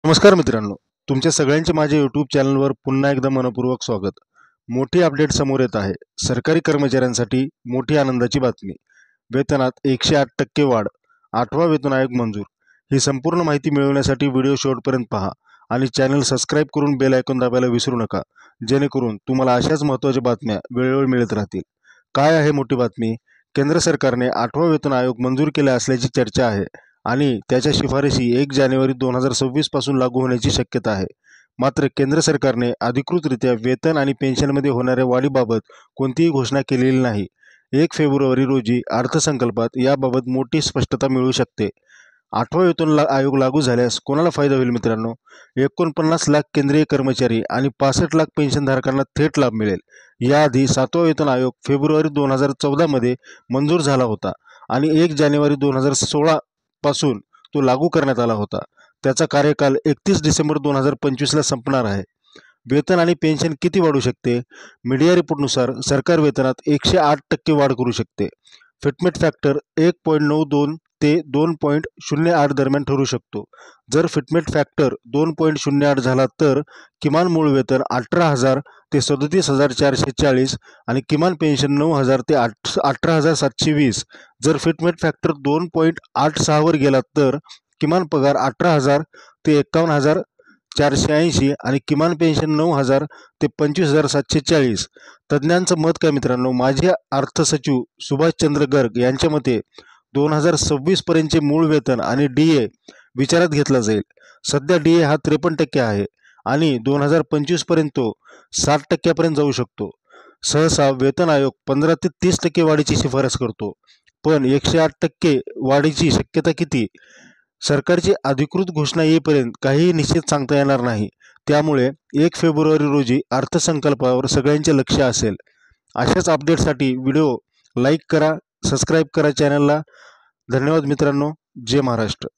नमस्कार मित्रांनो, तुमच्या सगळ्यांचे माझ्या यूट्यूब चॅनलवर पुन्हा एकदा मनपूर्वक स्वागत. मोठी अपडेट समोर येत आहे. सरकारी कर्मचाऱ्यांसाठी मोठी आनंदाची बातमी. वेतनात 108% वाढ, 8वा वेतन आयोग मंजूर. ही संपूर्ण माहिती मिळवण्यासाठी व्हिडिओ शेवटपर्यंत पहा आणि चॅनल सबस्क्राईब करून बेल आयकॉन दाबायला विसरू नका, जेणेकरून तुम्हाला अशाच महत्त्वाच्या बातम्या वेळोवेळी मिळत राहतील. काय आहे मोठी बातमी? केंद्र सरकारने 8वा वेतन आयोग मंजूर केला असल्याची चर्चा आहे आणि त्याच्या शिफारसी 1 जानेवारी 2026 पासून लागू होण्याची शक्यता आहे. मात्र केंद्र सरकारने अधिकृतरित्या वेतन आणि पेन्शनमध्ये होणाऱ्या वाढीबाबत कोणतीही घोषणा केलेली नाही. 1 फेब्रुवारी रोजी अर्थसंकल्पात याबाबत मोठी स्पष्टता मिळू शकते. 8वा वेतन आयोग लागू झाल्यास कोणाला फायदा होईल मित्रांनो? 49 लाख केंद्रीय कर्मचारी आणि 65 लाख पेन्शनधारकांना थेट लाभ मिळेल. याआधी 7वा वेतन आयोग फेब्रुवारी 2014 मध्ये मंजूर झाला होता आणि 1 जानेवारी 2016 पासून तो लागू करण्यात आला होता. त्याचा कार्यकाल 31 डिसेंबर 2025ला संपणार आहे. वेतन आणि पेन्शन किती वाढू शकते? मीडिया रिपोर्टनुसार सरकार वेतनात 108% वाढ करू शकते. फिटमेट फॅक्टर 1.92 ते 2.08 दरम्यान ठरू शकतो. जर फिटमेट फॅक्टर 2.08 झाला तर किमान मूळ वेतन 18,000 ते 37,440 आणि किमान पेन्शन 9,000 ते 18,720. जर फिटमेट फॅक्टर 2.86 वर गेला तर किमान पगार 18,000 ते 51,480 आणि किमान पेन्शन 9,000 ते 25,740. तज्ज्ञांचं मत काय मित्रांनो? माजी अर्थ सचिव सुभाषचंद्र गर्ग यांच्या मते 2026 पर्यंतचे मूळ वेतन आणि DA विचारात घेतला जाईल. सध्या DA हा 53% आहे आणि 2025 पर्यंत तो 60% जाऊ शकतो. सहसा वेतन आयोग 15 ते 30% वाढीची शिफारस करतो, पण 108% वाढीची शक्यता किती? सरकारची अधिकृत घोषणा येईपर्यंत काहीही निश्चित सांगता येणार नाही. त्यामुळे 1 फेब्रुवारी रोजी अर्थसंकल्पावर सगळ्यांचे लक्ष असेल. अशाच अपडेटसाठी व्हिडिओ लाईक करा, सबस्क्राईब करा चॅनलला. धन्यवाद मित्रांनो. जय महाराष्ट्र.